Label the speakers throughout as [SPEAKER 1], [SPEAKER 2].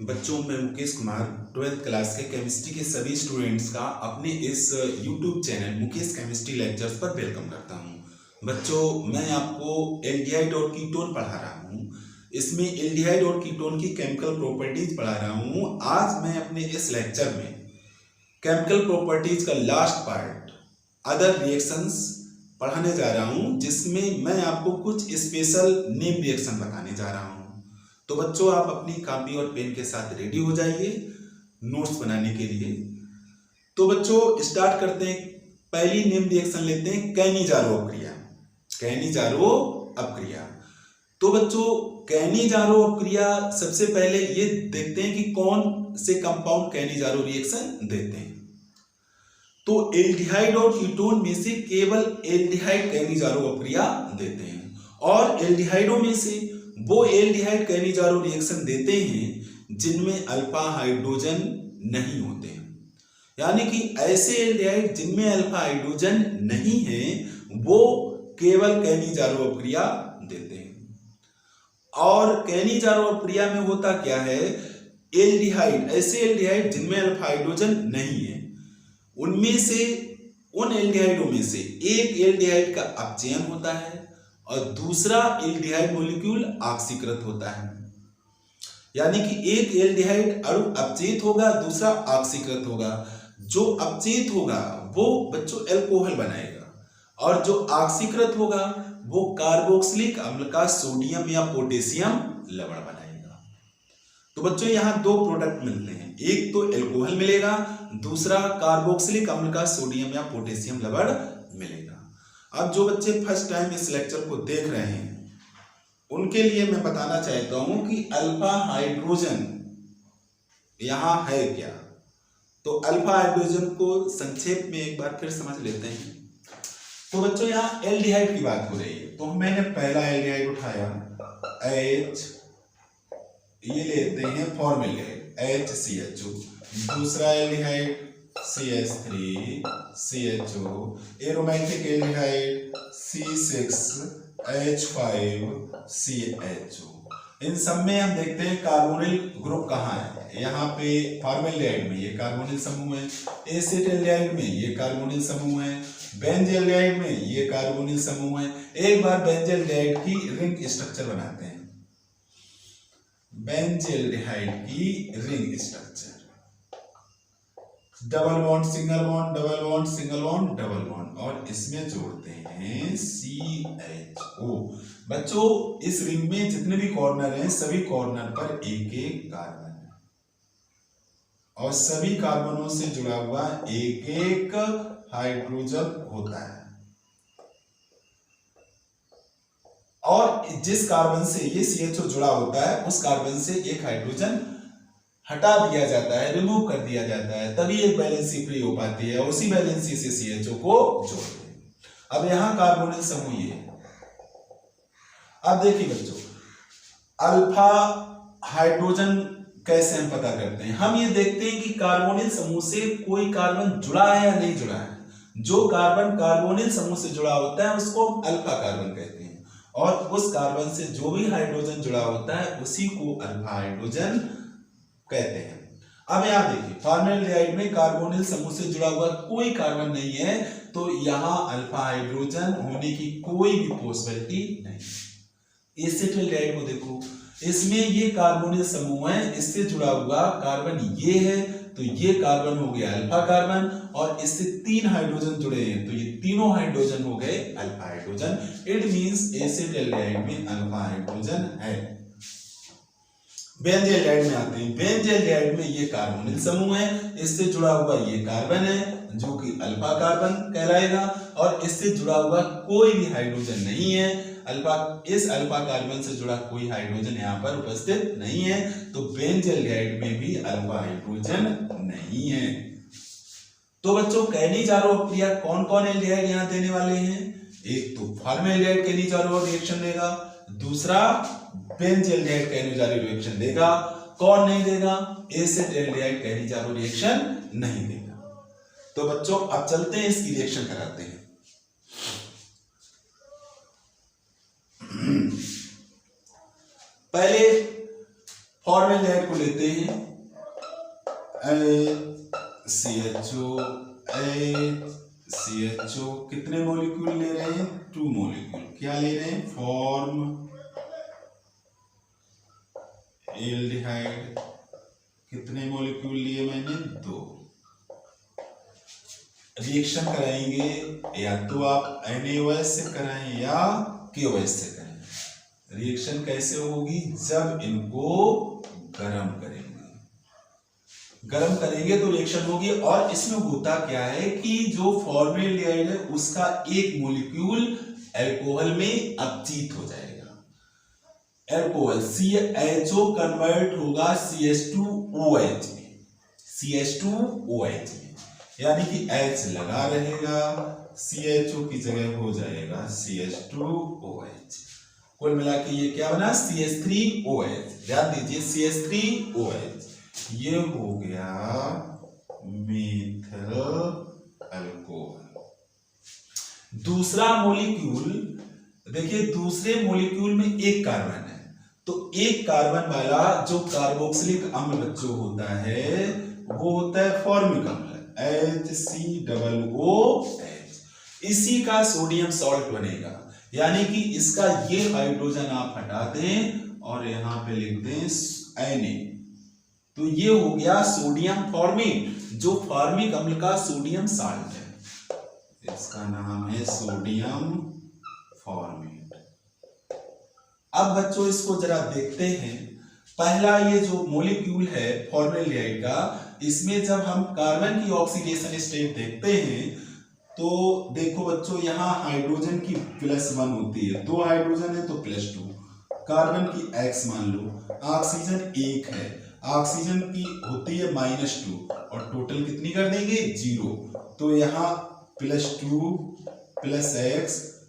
[SPEAKER 1] बच्चों, मैं Mukesh Kumar 12th class के केमिस्ट्री के सभी स्टूडेंट्स का अपने इस YouTube channel Mukesh chemistry lectures पर वेलकम करता हूं। बच्चों, मैं आपको एल्डिहाइड और कीटोन पढ़ा रहा हूं। इसमें एल्डिहाइड और कीटोन की केमिकल प्रॉपर्टीज पढ़ा रहा हूं। आज मैं अपने इस लेक्चर में केमिकल प्रॉपर्टीज का लास्ट पार्ट अदर रिएक्शंस पढ़ाने जा रहा हूं, जिसमें मैं आपको कुछ स्पेशल नेम रिएक्शन बताने जा रहा हूं। तो बच्चों, आप अपनी कॉपी और पेन के साथ रेडी हो जाइए नोट्स बनाने के लिए। तो बच्चों, स्टार्ट करते हैं। पहली नेम रिएक्शन लेते हैं, कैनिजारो अपक्रिया। कैनिजारो अपक्रिया। तो बच्चों, कैनिजारो अपक्रिया सबसे पहले ये देखते हैं कि कौन से कंपाउंड कैनिजारो रिएक्शन देते हैं। तो एल्डिहाइड और कीटोन में से केवल एल्डिहाइड कैनिजारो अपक्रिया देते हैं, और एल्डिहाइडों में से वो एल्डिहाइड कैनिजारो रिएक्शन देते हैं जिनमें अल्फा हाइड्रोजन नहीं होते हैं। यानी कि ऐसे एल्डिहाइड जिनमें अल्फा हाइड्रोजन नहीं है वो केवल कैनिजारो अपक्रिया देते हैं। और कैनिजारो अपक्रिया में होता क्या है, एल्डिहाइड, ऐसे एल्डिहाइड जिनमें अल्फा हाइड्रोजन नहीं है, उनमें से उन एल्डिहाइडों में से एक एल्डिहाइड का अपचयन होता है और दूसरा एल्डिहाइड मॉलिक्यूल ऑक्सीकृत होता है। यानी कि एक एल्डिहाइड अणु अपचयित होगा, दूसरा ऑक्सीकृत होगा। जो अपचयित होगा वो बच्चों एल्कोहल बनाएगा, और जो ऑक्सीकृत होगा वो कार्बोक्सिलिक अम्ल का सोडियम या पोटेशियम लवण बनाएगा। तो बच्चों, यहाँ दो प्रोडक्ट मिलते हैं, एक तो एल्कोहल मिलेगा, दूसरा कार्बोक्सिलिक अम्ल का सोडियम या पोटेशियम लवण मिलेगा। अब जो बच्चे फर्स्ट टाइम इस लेक्चर को देख रहे हैं उनके लिए मैं बताना चाहता हूं कि अल्फा हाइड्रोजन यहां है क्या। तो अल्फा हाइड्रोजन को संक्षेप में एक बार फिर समझ लेते हैं। तो बच्चों, यहां एल्डिहाइड की बात हो रही है, तो मैंने पहला एल्डिहाइड उठाया H, ये लेते हैं फॉर्मेल्डिहाइड HCHO। दूसरा aldehyde CH3 CHO, aromatic aldehyde C6H5 CHO। इन सब में हम देखते हैं कार्बोनिल ग्रुप कहाँ है। यहाँ पे फॉर्मेल्डिहाइड में ये कार्बोनिल समूह है, एसिड एल्डिहाइड में ये कार्बोनिल समूह है, बेंजल्डिहाइड में ये कार्बोनिल समूह है। एक बार बेंजल्डिहाइड की रिंग स्ट्रक्चर बनाते हैं, बेंजल्डिहाइड की ring structure, double bond single bond, double bond single bond, double bond, और इसमें जोड़ते हैं CHO। बच्चों, इस रिंग में जितने भी कॉर्नर हैं सभी कॉर्नर पर एक एक कार्बन है, और सभी कार्बनों से जुड़ा हुआ एक एक हाइड्रोजन होता है। और जिस कार्बन से ये CHO जुड़ा होता है उस कार्बन से एक हाइड्रोजन हटा दिया जाता है, रिमूव कर दिया जाता है, तभी एक वैलेंसी फ्री हो पाती है, और उसी वैलेंसी से CHO को जोड़ते हैं। अब यहां कार्बोनिल समूह ये है। अब देखिए बच्चों, अल्फा हाइड्रोजन कैसे हम पता करते हैं। हम ये देखते हैं कि कार्बोनिल समूह से कोई कार्बन जुड़ा है या नहीं जुड़ा है। जो कार्बन कार्बोनिल समूह से जुड़ा होता है उसको हम अल्फा कार्बन कहते हैं, और उस कार्बन से जो भी हाइड्रोजन जुड़ा होता है उसी को अल्फा हाइड्रोजन कहते हैं। अब यहां देखिए, फॉर्मेल्डिहाइड में कार्बोनिल समूह से जुड़ा हुआ कोई कार्बन नहीं है, तो यहां अल्फा हाइड्रोजन होने की कोई भी पॉसिबिलिटी नहीं। एसिटिल्डिहाइड को देखो, इसमें ये कार्बोनिल समूह है, इससे जुड़ा हुआ कार्बन ये है, तो ये कार्बन हो गया अल्फा कार्बन, और इससे तीन हाइड्रोजन जुड़े हैं, तो ये तीनों हाइड्रोजन हो गए अल्फा हाइड्रोजन। इट मींस एसिटिल्डिहाइड में अल्फा हाइड्रोजन है। बेंजल्डिहाइड में आते हैं। बेंजल्डिहाइड में ये कार्बोनिल समूह है, इससे जुड़ा हुआ ये कार्बन है जो कि अल्फा कार्बन कहलाएगा, और इससे जुड़ा हुआ कोई भी हाइड्रोजन नहीं है। इस अल्फा कार्बन से जुड़ा कोई हाइड्रोजन यहाँ पर उपस्थित नहीं है, तो बेंजल्डिहाइड में भी अल्फा हाइड्रोजन नहीं है। तो बच्चों, कैनिजारो अपक्रिया कौन कौन एल्डिहाइड यहाँ देने वाले हैं। एक तो फॉर्मेल्डिहाइड कैनिजारो रिएक्शन देगा, दूसरा बेंजल्डिहाइड कैनिजारो रिएक्शन देगा। कौन नहीं देगा, एसिड एल्डिहाइड कैनिजारो रिएक्शन नहीं देगा। तो बच्चों, अब चलते हैं इसकी रिएक्शन कराते हैं। पहले फॉर्मेल्डिहाइड को लेते हैं CHO CHO, कितने मॉलिक्यूल ले रहे हैं? 2 मॉलिक्यूल। क्या ले रहे हैं? Form aldehyde. कितने मॉलिक्यूल लिए मैंने? 2। रिएक्शन कराएंगे या तो आप NaOH से कराएं या KOH से करें। रिएक्शन कैसे होगी? जब इनको गरम करेंगे, गरम करेंगे तो रिएक्शन होगी। और इसमें होता क्या है कि जो फॉर्मेल्डिहाइड है उसका एक मॉलिक्यूल अल्कोहल में अपचित हो जाएगा। अल्कोहल CHO कन्वर्ट होगा CH2OH में, CH2OH में, यानी कि H लगा रहेगा, CHO की जगह हो जाएगा CH2OH। कुल मिला के ये क्या बना? CH3OH। ध्यान दीजिए, CH3OH ये हो गया मेथिल अल्कोहल। दूसरा मॉलिक्यूल देखिए, दूसरे मॉलिक्यूल में एक कार्बन है, तो एक कार्बन वाला जो कार्बोक्सिलिक अम्ल बच्चों होता है वो होता है फॉर्मिक अम्ल, HCOOH। इसी का सोडियम सॉल्ट बनेगा, यानी कि इसका ये हाइड्रोजन आप हटा दें और यहां पे लिख दें Na, तो ये हो गया सोडियम फॉर्मेट, जो फॉर्मिक अम्ल का सोडियम साल्ट है। इसका नाम है सोडियम फॉर्मेट। अब बच्चों इसको जरा देखते हैं। पहला ये जो मॉलिक्यूल है फॉर्मेल्डिहाइड का, इसमें जब हम कार्बन की ऑक्सीडेशन स्टेट देखते हैं तो देखो बच्चों, यहाँ हाइड्रोजन की +1 होती है, 2 हाइड्रोजन है तो +2, कार्बन की X मान लो, ऑक्सीजन 1 है, ऑक्सीजन की होती है -2, और टोटल कितनी कर देंगे? 0। तो यहाँ +2 + X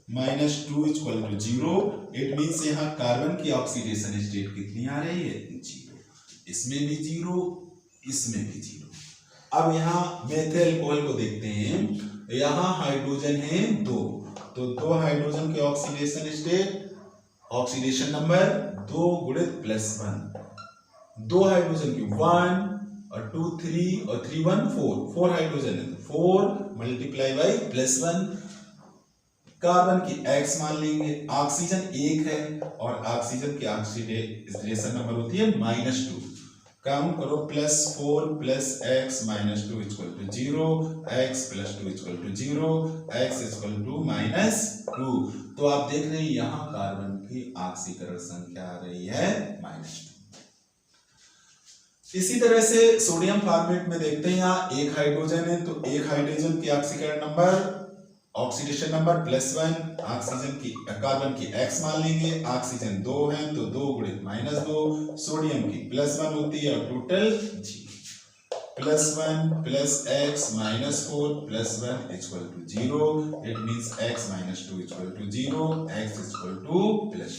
[SPEAKER 1] -2 = 0। इट मीन्स यहाँ कार्बन की ऑक्सीडेशन स्टेट कितनी आ रही है? 0। इसमें भी 0, इसमें भी 0। अब यहाँ मेथिल अल्कोहल को देखते हैं। यहाँ हाइड्रोजन है 2, तो 2 हाइड्रोजन के oxidation state, oxidation number 2 × +1, 2 hydrogen की 1 और 2 3 और 3 1 4 हाइड्रोजन है, 4 × +1। कार्बन की X मान लेंगे, ऑक्सीजन 1 है और ऑक्सीजन की ऑक्सीडेशन नंबर होती है -2। काउंट करो, +4 + X -2 = 0, X +2 = 0, X = -2। तो आप देख रहे हैं यहाँ कार्बन की ऑक्सीकरण संख्या आ रही है -2। इसी तरह से सोडियम फॉर्मेट में देखते हैं, यहाँ एक हाइड्रोजन है तो एक हाइड्रोजन की ऑक्सीकरण नंबर, ऑक्सीडेशन नंबर +1, ऑक्सीजन की कार्बन की X मान लेंगे, ऑक्सीजन 2 है तो 2 × -2, सोडियम की +1 होती है और total 0। +1 + X -4 +1 = 0। It means X -2 = 0, X +2,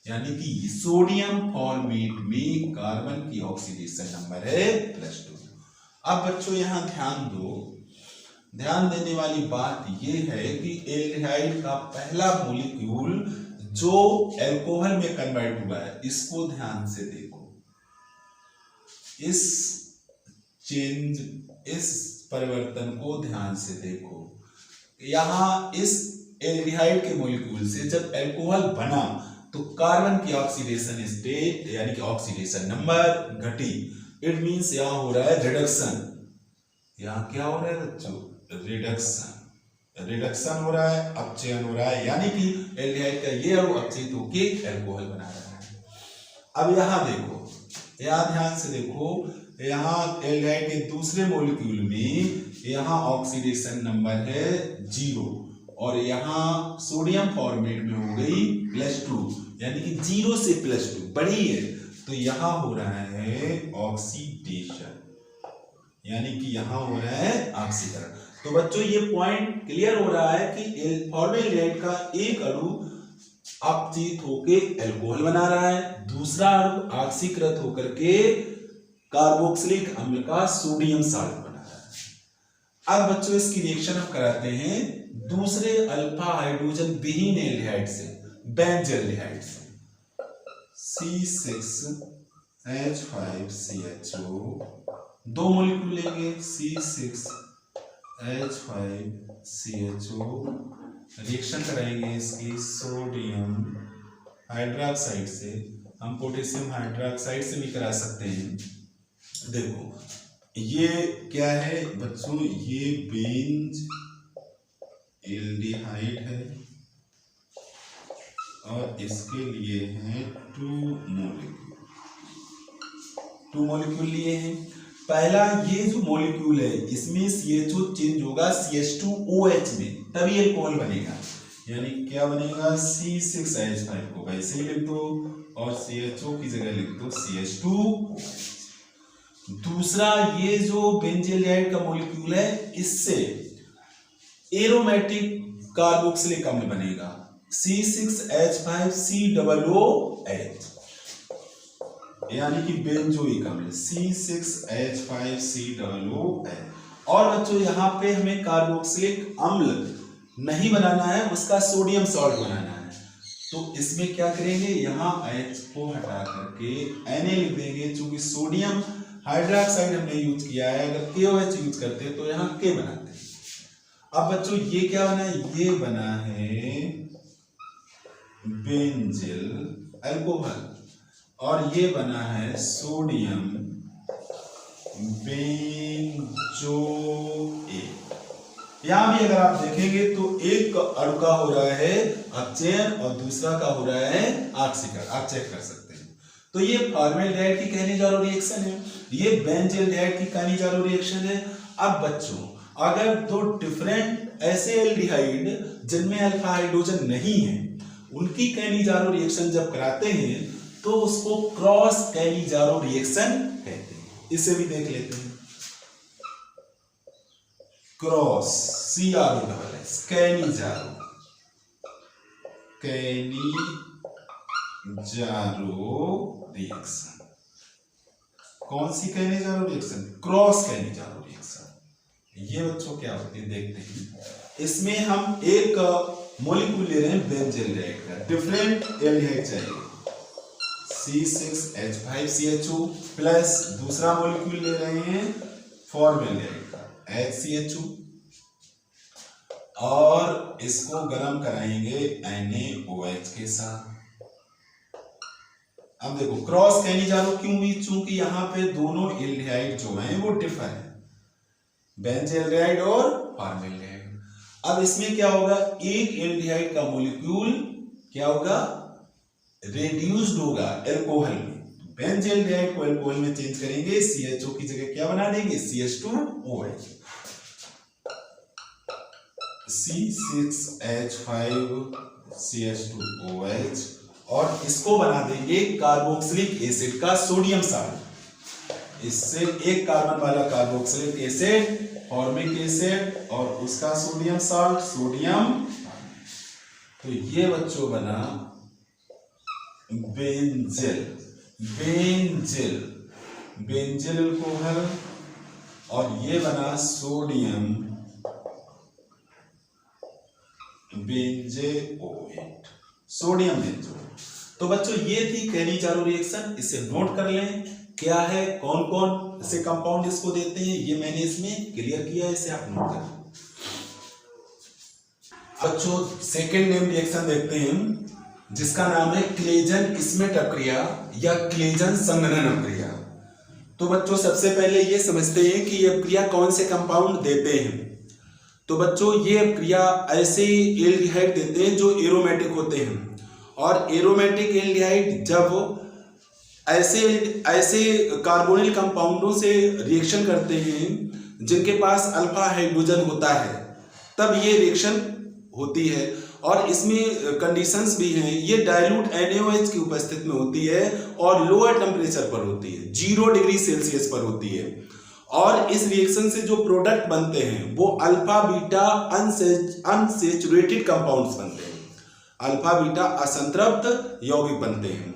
[SPEAKER 1] यानी कि सोडियम फॉर्मेट में कार्बन की ऑक्सीडेशन नंबर है +2। अब बच्चों यहाँ ध्यान दो, ध्यान देने वाली बात यह है कि एल्डिहाइड का पहला मॉलिक्यूल जो अल्कोहल में कन्वर्ट हुआ है, इसको ध्यान से देखो, इस चेंज, इस परिवर्तन को ध्यान से देखो। यहां इस एल्डिहाइड के मॉलिक्यूल से जब अल्कोहल बना तो कार्बन की ऑक्सीडेशन स्टेट यानी कि ऑक्सीडेशन नंबर घटी। इट मींस यहां हो रहा है रिडक्शन। यहां क्या हो रहा है बच्चों? रिडक्शन, रिडक्शन हो रहा है, अपचयन हो रहा है, यानी कि एल्डिहाइड का ये अणु अपचयित होकर अल्कोहल बना रहा है। अब यहां देखो, यहां ध्यान से देखो, यहां एल्डिहाइड के दूसरे मॉलिक्यूल में यहां ऑक्सीडेशन नंबर है 0 और यहां सोडियम फॉर्मेट में हो गई +2, यानी कि 0 से +2 बढ़ी है, तो यहां हो रहा है ऑक्सीडेशन, यानी कि यहां हो रहा है ऑक्सीकरण। तो बच्चों ये पॉइंट क्लियर हो रहा है कि फॉर्मेल्डिहाइड का एक अणु अपचित होकर अल्कोहल बना रहा है, दूसरा अणु ऑक्सीकृत होकर के कार्बोक्सिलिक अम्ल का सोडियम साल्ट बना रहा है। अब बच्चों इसकी रिएक्शन हम कराते हैं दूसरे अल्फा हाइड्रोजन विहीन एल्डिहाइड से, बेंजील्डिहाइड से, C6 H5CHO, दो मॉलिक्यूल लेंगे C6H5CHO, रिएक्शन कराएंगे इसकी सोडियम हाइड्रोक्साइड से, हम पोटेशियम हाइड्रोक्साइड से भी करा सकते हैं। देखो ये क्या है बच्चों, ये बेंज एल्डिहाइड है और इसके लिए हैं 2 मॉलिक्यूल लिए हैं। पहला ये जो मॉलिक्यूल है इसमें CHO चेंज होगा CH2OH में, तभी अल्कोहल बनेगा। यानी क्या बनेगा, C6H5 को वैसे ही लिख दो और CHO की जगह लिख दो CH2OH। दूसरा ये जो बेंजील्डिहाइड का मॉलिक्यूल है इससे एरोमेटिक कार्बोक्सिलिक अम्ल बनेगा C6H5COOH, यानी कि बेंजोइक अम्ल C6H5COOH। और बच्चों यहाँ पे हमें कार्बोक्सिलिक अम्ल नहीं बनाना है, उसका सोडियम सॉल्ट बनाना है। तो इसमें क्या करेंगे, यहाँ H को हटा करके Na लिख देंगे, चूंकि सोडियम हाइड्रोक्साइड हमने यूज किया है, अगर KOH यूज करते हैं तो यहाँ K बनाते हैं। अब बच्चों ये क्या बना है, ये बना है बेंजिल अल्कोहल और ये बना है सोडियम बेंजोएट। यहां भी अगर आप देखेंगे तो एक अणु का हो रहा है अपचयन और दूसरा का हो रहा है ऑक्सीकरण, आप चेक कर सकते हैं। तो ये फॉर्मेल्डिहाइड की कहनीजारो रिएक्शन है, ये बेंजील्डिहाइड की कहनीजारो रिएक्शन है। अब बच्चों अगर दो डिफरेंट ऐसे एल्डिहाइड जिनमें अल्फा हाइड्रोजन नहीं है उनकी कहनीजारो रिएक्शन जब कराते हैं तो उसको क्रॉस कहनीजारो रिएक्शन कहते हैं। इसे भी देख लेते हैं, क्रॉस CROSS कहनीजारो रिएक्शन। कौन सी Cannizzaro reaction, cross Cannizzaro reaction. ये बच्चों क्या होती है देखते हैं। इसमें हम एक मॉलिक्यूल ले रहे हैं बेंजील्डिहाइड का, डिफरेंट एल्डिहाइड चाहिए C6H5CHO प्लस दूसरा मॉलिक्यूल ले रहे हैं फॉर्मेल्डिहाइड का HCHO और इसको गर्म कराएंगे NaOH के साथ। अब देखो क्रॉस कहनीजारो क्यों हुई, चूंकि यहाँ पे दोनों एल्डिहाइड जो हैं वो डिफर है, बेंजील्डिहाइड और फॉर्मेल्डिहाइड। अब इसमें क्या होगा, एक एल्डिहाइड का मॉलिक्यूल क्या होगा, रेड्यूस्ड होगा अल्कोहल में। बेंजील्डिहाइड को अल्कोहल में चेंज करेंगे, CHO की जगह क्या बना देंगे CH2OH, C6H5CH2OH और इसको बना देंगे कार्बोक्सिलिक एसिड का सोडियम साल्ट। इससे एक कार्बन वाला कार्बोक्सिलिक एसिड, फॉर्मिक एसिड और उसका सोडियम साल्ट, सोडियम। तो ये बच्चों बना बेंजिल अल्कोहल और ये बना सोडियम बेंजोएट, सोडियम बेंजोएट। तो बच्चों ये थी कहनीजारो रिएक्शन, इसे नोट कर लें क्या है, कौन कौन से कंपाउंड इसको देते हैं, ये मैंने इसमें क्लियर किया है, इसे आप नोट कर लें। बच्चों सेकेंड नेम रिएक्शन देखते हैं जिसका नाम है क्लेजन स्मिट अप्रिया या क्लेजन संघनन अप्रिया। तो बच्चों सबसे पहले ये समझते हैं कि ये अप्रिया कौन से कंपाउंड देते हैं। तो बच्चों ये अप्रिया ऐसे एल्डिहाइड देते हैं जो एरोमेटिक होते हैं, और एरोमेटिक एल्डिहाइड जब ऐसे कार्बोनिल कंपाउंडों से रिएक्शन करते हैं जिनके पास अल्फा हाइड्रोजन होता है तब ये रिएक्शन होती है। और इसमें कंडीशंस भी हैं, ये डाइल्यूट NaOH की उपस्थिति में होती है और लोअर टेम्परेचर पर होती है, 0 डिग्री सेल्सियस पर होती है। और इस रिएक्शन से जो प्रोडक्ट बनते हैं वो अल्फा बीटा अनसेचुरेटेड कंपाउंड्स बनते हैं, अल्फा बीटा असंतृप्त यौगिक बनते हैं।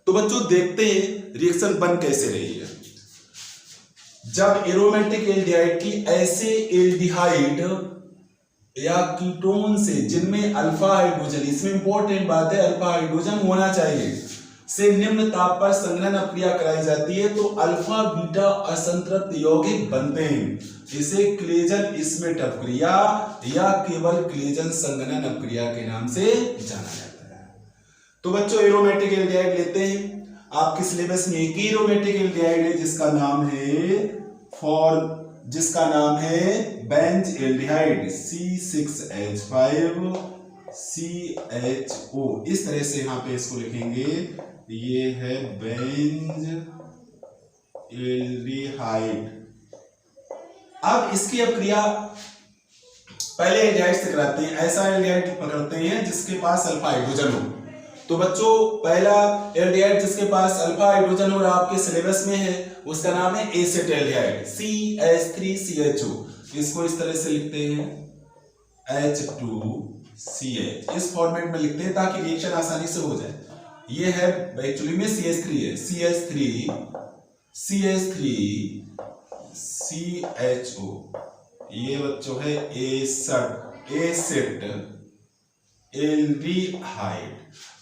[SPEAKER 1] तो बच्चों देखते हैं रिएक्शन बन कैसे रही है। जब एरोमेटिक एल्डिहाइड की ऐसे एल्डिहाइड या कीटोन से जिनमें अल्फा हाइड्रोजन, इसमें इंपॉर्टेंट बात है अल्फा हाइड्रोजन होना चाहिए, से निम्न ताप पर संघनन अपक्रिया कराई जाती है तो अल्फा बीटा असंतृप्त यौगिक बनते हैं। इसे क्लेजन स्मिथ अपक्रिया या केवल क्लेजन संघनन अपक्रिया के नाम से जाना जाता है। तो बच्चों एरोमेटिक एल्डिहाइड लेते हैं। आपके सिलेबस में एक ही एरोमेटिक एल्डिहाइड है जिसका नाम है बेंज एल्डिहाइड C6H5CHO। इस तरह से यहाँ पे इसको लिखेंगे, ये है बेंज एल्डिहाइड। अब इसकी अपक्रिया पहले एल्डिहाइड से कराते हैं। ऐसा एल्डिहाइड पकड़ते हैं जिसके पास अल्फा हाइड्रोजन हो। तो बच्चों पहला एल्डिहाइड जिसके पास अल्फा हाइड्रोजन और आपके सिलेबस में है उसका नाम है एसिड एल्डिहाइड CH3CHO। इसको इस तरह से लिखते हैं H2CH, इस फॉर्मेट में लिखते हैं ताकि रिएक्शन आसानी से हो जाए। ये है एक्चुअली में CH3 है, CH3CHO। ये बच्चों है एसिड एल्डिहाइड।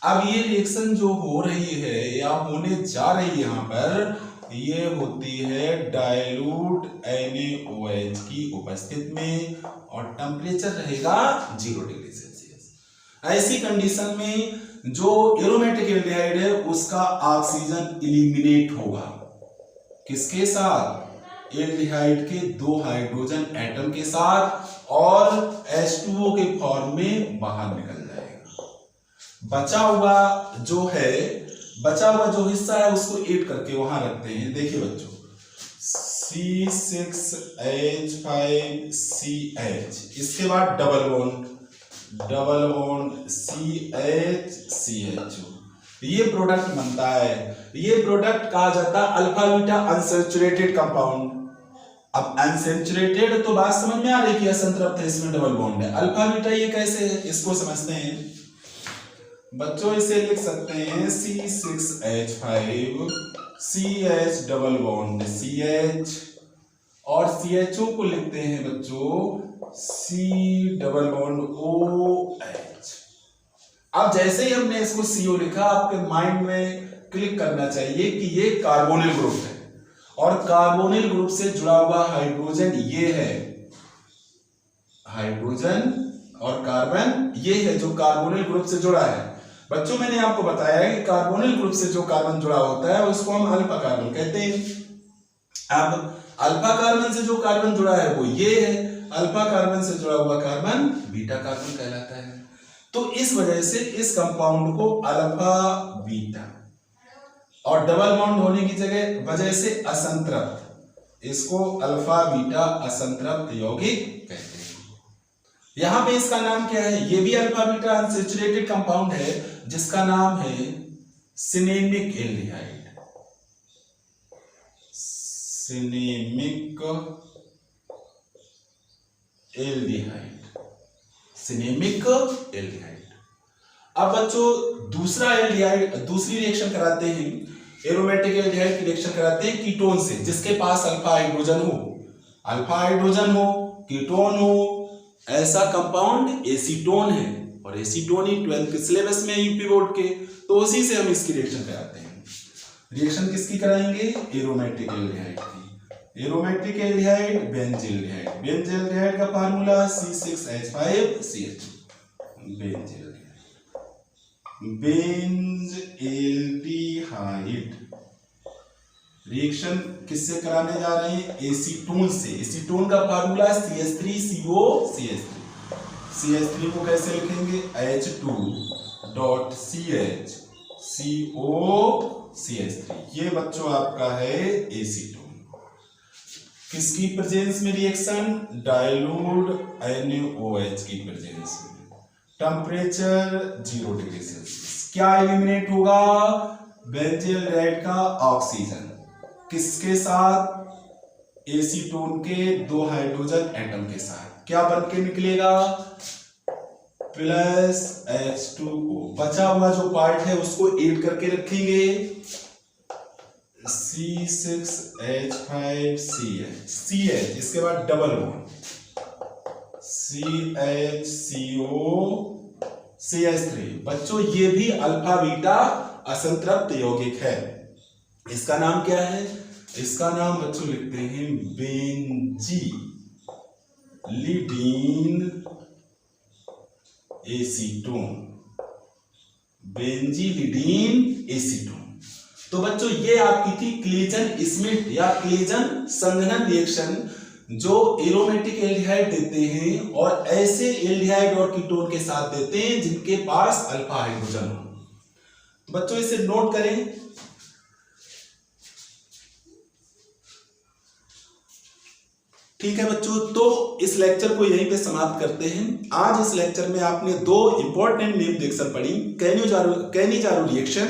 [SPEAKER 1] अब ये रिएक्शन जो हो रही है या होने जा रही है यहाँ पर, ये होती है डाइल्यूट NaOH की उपस्थिति में और टेम्परेचर रहेगा 0 डिग्री सेल्सियस। ऐसी कंडीशन में जो एरोमेटिक एल्डिहाइड है उसका ऑक्सीजन इलिमिनेट होगा। किसके साथ? एल्डिहाइड के 2 हाइड्रोजन एटम के साथ और H2O के फॉर्म में बाहर निकल जाएगा। बचा हुआ जो हिस्सा है उसको ऐड करके वहां रखते हैं। देखिए बच्चों C6H5CH, इसके बाद डबल बॉन्ड CH ये प्रोडक्ट बनता है। ये प्रोडक्ट कहा जाता है अल्फा बीटा अनसैचुरेटेड कंपाउंड। अब अनसैचुरेटेड तो बात समझ में आ रही कि असंतृप्त है, इसमें डबल बॉन्ड है। अल्फा बीटा ये कैसे है इसको समझते हैं बच्चों। इसे लिख सकते हैं C6H5CH डबल बॉन्ड CH और CHO को लिखते हैं बच्चों C डबल बॉन्ड OH। अब जैसे ही हमने इसको CO लिखा आपके माइंड में क्लिक करना चाहिए कि ये कार्बोनिल ग्रुप है और कार्बोनिल ग्रुप से जुड़ा हुआ हाइड्रोजन ये है, हाइड्रोजन और कार्बन ये है जो कार्बोनिल ग्रुप से जुड़ा है। बच्चों मैंने आपको बताया है कि कार्बोनिल ग्रुप से जो कार्बन जुड़ा होता है उसको हम अल्फा कार्बन कहते हैं। अब अल्फा कार्बन से जो कार्बन जुड़ा है वो ये है, अल्फा कार्बन से जुड़ा हुआ कार्बन बीटा कार्बन कहलाता है। तो इस वजह से इस कंपाउंड को अल्फा बीटा और डबल बॉन्ड होने की वजह से असंतृप्त, इसको अल्फा बीटा असंतृप्त यौगिक कहते हैं। यहां पे इसका नाम क्या है? ये भी अल्फा बीटा अनसैचुरेटेड कंपाउंड है जिसका नाम है सिनेमिक एल्डिहाइड। Cinnamic aldehyde. अब बच्चों दूसरी रिएक्शन कराते हैं, एरोमेटिक एल्डिहाइड की रिएक्शन कराते हैं कीटोन से जिसके पास अल्फा हाइड्रोजन हो, कीटोन हो। ऐसा कंपाउंड एसीटोन है और एसीटोन ही 12th के सिलेबस में यूपी बोर्ड के, तो उसी से हम इसकी रिएक्शन कराते हैं। रिएक्शन किसकी कराएंगे? एरोमेटिक एल्डिहाइड की। एरोमेटिक एल्डिहाइड बेंज एल्डिहाइड का formula C6H5CH। Benz aldehyde reaction किससे कराने जा रहे हैं? एसीटोन से। एसीटोन का फार्मूला CH3CO CH3 को कैसे लिखेंगे? H2.CH ये बच्चों आपका है एसीटोन। किसकी प्रेजेंस में रिएक्शन? डाइल्यूट NaOH की प्रेजेंस में। Temperature 0 degree Celsius. क्या एलिमिनेट होगा? बेंज एल्डिहाइड का ऑक्सीजन किसके साथ? एसीटोन के 2 हाइड्रोजन एटम के साथ। क्या बन के निकलेगा? Plus H2O। बचा हुआ जो पार्ट है उसको ऐड करके रखेंगे C6H5CH, इसके बाद डबल बॉन्ड CHCO CH3। बच्चों ये भी अल्फा बीटा असंतृप्त यौगिक है। इसका नाम क्या है? इसका नाम बच्चों लिखते हैं बेंजीलिडीन एसीटोन। बेंजीलिडीन एसीटोन। तो बच्चों ये आपकी थी क्लेजन स्मिथ या क्लेजन संघनन रिएक्शन, जो एरोमेटिक एल्डिहाइड देते हैं और ऐसे एल्डिहाइड और कीटोन के साथ देते हैं जिनके पास अल्फा हाइड्रोजन हो। बच्चों इसे नोट करें। ठीक है बच्चों, तो इस लेक्चर को यहीं पे समाप्त करते हैं। आज इस लेक्चर में आपने दो इंपॉर्टेंट नेम रिएक्शन पढ़ी, कैनिजारो रिएक्शन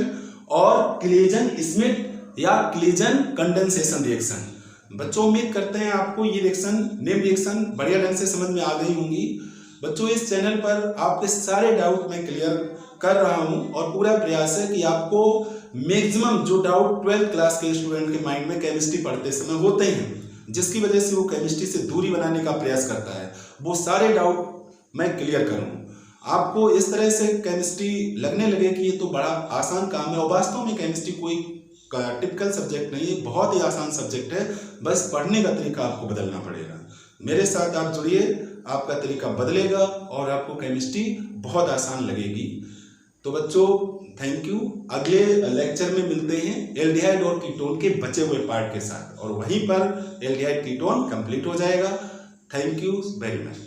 [SPEAKER 1] और क्लेजन स्मिथ या क्लेजन कंडेंसेशन रिएक्शन। बच्चों उम्मीद करते हैं आपको ये नेम रिएक्शन बढ़िया ढंग से समझ में आ गई होंगी। बच्चों इस चैनल पर आपके सारे डाउट मैं क्लियर कर रहा हूं और पूरा प्रयास है कि आपको मैक्सिमम जो डाउट 12th क्लास के स्टूडेंट के माइंड में केमिस्ट्री पढ़ते समय होते हैं, जिसकी वजह से वो केमिस्ट्री से दूरी बनाने का प्रयास करता है, वो सारे डाउट मैं क्लियर करूं। आपको इस तरह से केमिस्ट्री लगने लगे कि ये तो बड़ा आसान काम है, और वास्तव में केमिस्ट्री कोई टिपिकल सब्जेक्ट नहीं है, बहुत ही आसान सब्जेक्ट है। बस पढ़ने का तरीका आपको बदलना पड़ेगा। मेरे साथ आप जुड़िए, आपका तरीका बदलेगा और आपको केमिस्ट्री बहुत आसान लगेगी। तो बच्चों थैंक यू। अगले लेक्चर में मिलते हैं एल्डिहाइड और कीटोन के बचे हुए पार्ट के साथ, और वहीं पर एल्डिहाइड कीटोन कंप्लीट हो जाएगा। Thank you very much.